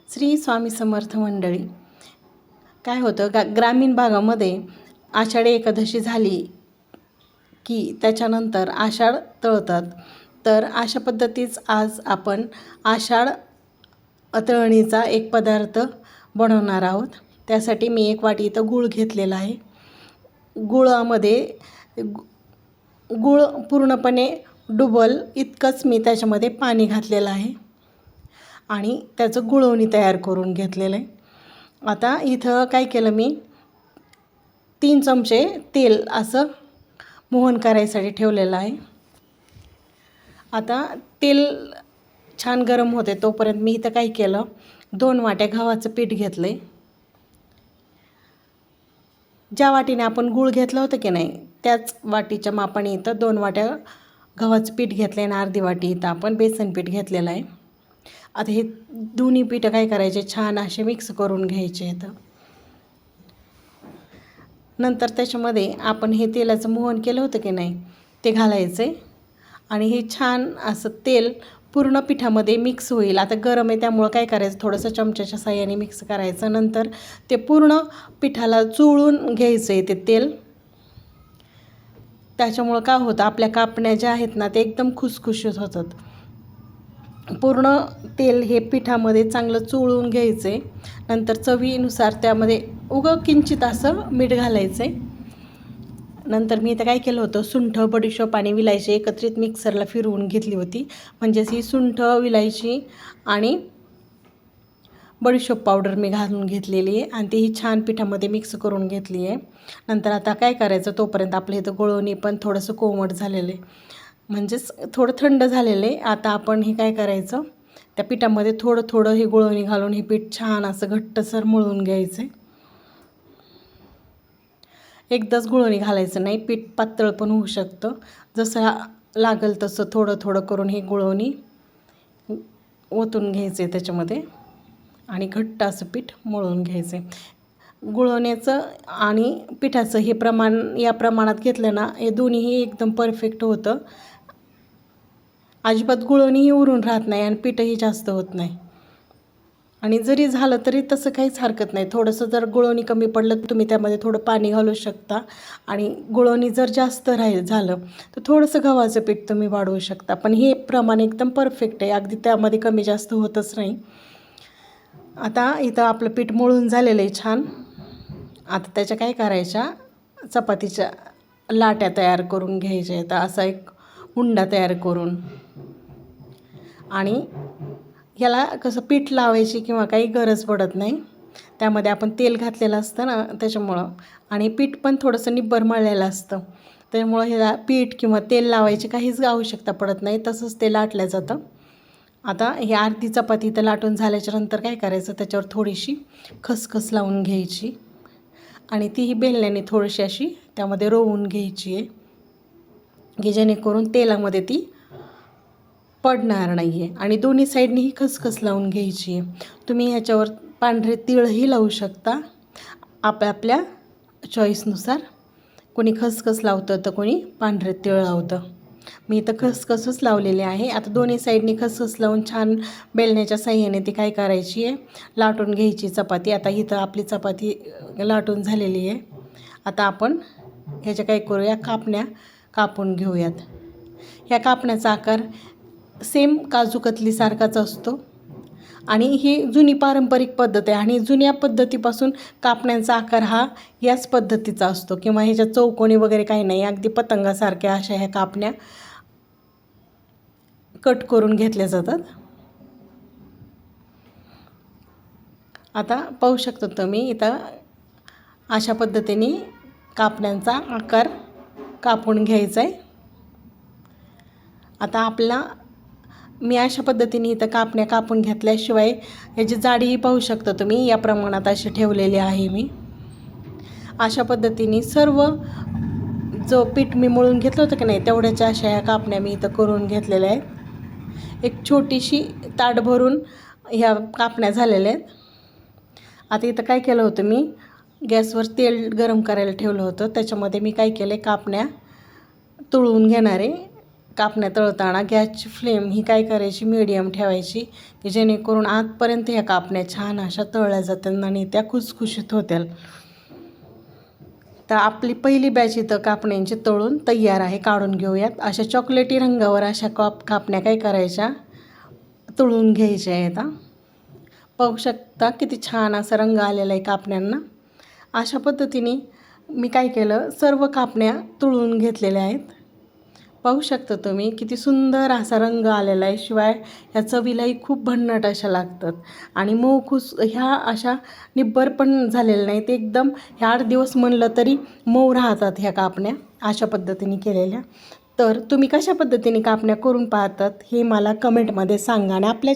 श्री स्वामी समर्थ मंडळी. काय होतं ग्रामीण भागामध्ये आषाढी एकादशी झाली की त्याच्यानंतर आषाढ तळतात. तर अशा पद्धतीच आज आपण आषाढ तळणीचा एक पदार्थ बनवणार आहोत. त्यासाठी मी एक वाटी इथं गूळ घेतलेला आहे. गुळामध्ये गूळ पूर्णपणे डुबल इतकंच मी त्याच्यामध्ये पाणी घातलेलं आहे आणि त्याचं गुळवणी तयार करून घेतलेलं आहे. आता इथं काय केलं मी 3 चमचे तेल असं मोहन करायसाठी ठेवलेलं आहे. आता तेल छान गरम होते तोपर्यंत मी इथं काय केलं 2 वाट्या गव्हाचं पीठ घेतलं आहे. ज्या वाटीने आपण गूळ घेतलं होतं की नाही त्याच वाटीच्या मापाने इथं 2 वाट्या गव्हाचं पीठ घेतलं आहे आणि अर्धी वाटी इथं आपण बेसन पीठ घेतलेलं आहे. आता हे दोन्ही पीठं काय करायचे छान असे मिक्स करून घ्यायचे इथं. नंतर त्याच्यामध्ये आपण हे तेलाचं मोहन केलं होतं की नाही ते घालायचं आहे आणि हे छान असं तेल पूर्ण पिठामध्ये मिक्स होईल. आता गरम आहे त्यामुळं काय करायचं थोडंसं चमच्याच्या साहाय्याने मिक्स करायचं. नंतर ते पूर्ण पिठाला चोळून घ्यायचं आहे ते तेल. त्याच्यामुळं काय होतं आपल्या कापण्या ज्या आहेत ना ते एकदम खुसखुशीत होतात. पूर्ण तेल हे पिठामध्ये चांगलं चोळून घ्यायचं आहे. नंतर चवीनुसार त्यामध्ये किंचित असं मीठ घालायचं आहे. नंतर मी इथं काय केलं होतं सुंठ, बडीशोप आणि विलायची एकत्रित मिक्सरला फिरवून घेतली होती. म्हणजेच ही सुंठ, विलायची आणि बडीशोप पावडर मी घालून घेतलेली आहे आणि तीही छान पिठामध्ये मिक्स करून घेतली आहे. नंतर आता काय करायचं तोपर्यंत आपलं इथं गुळवणी पण थोडंसं कोमट झालेलं आहे, म्हणजेच थोडं थंड झालेलं आहे. आता आपण हे काय करायचं त्या पिठामध्ये थोडं थोडं हे गुळवणी घालून हे पीठ छान असं घट्टसर मळून घ्यायचं आहे. एकदाच गुळवणी घालायचं नाही, पीठ पातळ पण होऊ शकतं. जसं लागेल तसं थोडं थोडं करून हे गुळवणी ओतून घ्यायचं आहे त्याच्यामध्ये आणि घट्ट असं पीठ मळून घ्यायचं आहे. गुळवण्याचं आणि पिठाचं हे प्रमाण या प्रमाणात घेतलं ना हे दोन्हीही एकदम परफेक्ट होतं. अजिबात गुळवणीही उरून राहत नाही आणि पीठही जास्त होत नाही. आणि जरी झालं तरी तसं काहीच हरकत नाही. थोडंसं जर गुळवणी कमी पडलं तर तुम्ही त्यामध्ये थोडं पाणी घालू शकता आणि गुळवणी जर जास्त झालं तर थोडंसं गव्हाचं पीठ तुम्ही वाढवू शकता. पण हे प्रमाण एकदम परफेक्ट आहे, अगदी त्यामध्ये कमी जास्त होतच नाही. आता इथं आपलं पीठ मळून झालेलं आहे छान. आता त्याच्या काय करायच्या चपातीच्या लाट्या तयार करून घ्यायच्या आहेत. असा एक उंडा तयार करून आणि याला कसं पीठ लावायची किंवा काही गरज पडत नाही. त्यामध्ये आपण तेल घातलेलं असतं ना त्याच्यामुळं आणि पीठ पण थोडंसं निब्बर मळलेलं असतं त्यामुळं ह्याला पीठ किंवा तेल लावायची काहीच आवश्यकता पडत नाही, तसंच ते लाटलं जातं. आता ही अर्धी चपाती इथं लाटून झाल्याच्यानंतर काय करायचं त्याच्यावर थोडीशी खसखस लावून घ्यायची आणि तीही बेलण्याने थोडीशी अशी त्यामध्ये रोवून घ्यायची आहे की जेणेकरून तेलामध्ये ती पडणार नाही आहे. आणि दोन्ही साईडनीही खसखस लावून घ्यायची आहे. तुम्ही ह्याच्यावर पांढरे तिळही लावू शकता आपल्या चॉईसनुसार. कोणी खसखस लावतं तर कोणी पांढरे तिळ लावतं. मी इथं खसखसच लावलेले आहे. आता दोन्ही साईडनी खसखस लावून छान बेलण्याच्या साह्याने ती काय करायची आहे लाटून घ्यायची चपाती. आता इथं आपली चपाती लाटून झालेली आहे. आता आपण ह्याच्या काय करूया कापण्या कापून घेऊयात. ह्या कापण्याचा आकार सेम काजू कतलीसारखाच असतो आणि ही जुनी पारंपरिक पद्धत आहे आणि जुन्या पद्धतीपासून कापण्यांचा आकार हा याच पद्धतीचा असतो किंवा ह्याच्या चौकोनी वगैरे काही नाही, अगदी पतंगासारख्या अशा ह्या कापण्या कट करून घेतल्या जातात. आता पाहू शकतो तुम्ही इथं अशा पद्धतीने कापण्यांचा आकार कापून घ्यायचा आहे. आता मी अशा पद्धतीने इथं कापण्या कापून घेतल्याशिवाय याची जाडीही पाहू शकता तुम्ही, या प्रमाणात अशी ठेवलेली आहे मी. अशा पद्धतीने सर्व जो पीठ मी मळून घेतलं होतं की नाही तेवढ्याच्या अशा ह्या कापण्या मी इथं करून घेतलेल्या आहेत. एक छोटीशी ताट भरून ह्या कापण्या झालेल्या आहेत. आता इथं काय केलं होतं मी गॅसवर तेल गरम करायला ठेवलं होतं. त्याच्यामध्ये मी काय केलं कापण्या तळून घेणार आहे. कापण्या तळताना गॅसची फ्लेम ही काय करायची, मीडियम ठेवायची, की जेणेकरून आतपर्यंत ह्या कापण्या छान अशा तळल्या जातात आणि त्या खुसखुशीत होत्याल. तर आपली पहिली बॅच इथं कापण्यांची तळून तयार आहे, काढून घेऊयात. अशा चॉकलेटी रंगावर अशा कापण्या काय करायच्या, तळून घ्यायच्या आहेत. पाहू शकता किती छान असा रंग आलेला आहे कापण्यांना. अशा पद्धतीने मी काय केलं, सर्व कापण्या तळून घेतलेल्या आहेत. पाहू शकता तुम्ही किती सुंदर असा रंग आलेला आहे. शिवाय ह्या चवीलाही खूप भन्नाट अशा लागतात आणि मऊ खुस ह्या अशा निब्बर पण झालेल्या नाहीत. एकदम ह्या 8 दिवस म्हणलं तरी मऊ राहतात ह्या कापण्या अशा पद्धतीने केलेल्या. तर तुम्ही कशा पद्धतीने कापण्या करून पाहतात हे मला कमेंटमध्ये सांगा आणि आपल्या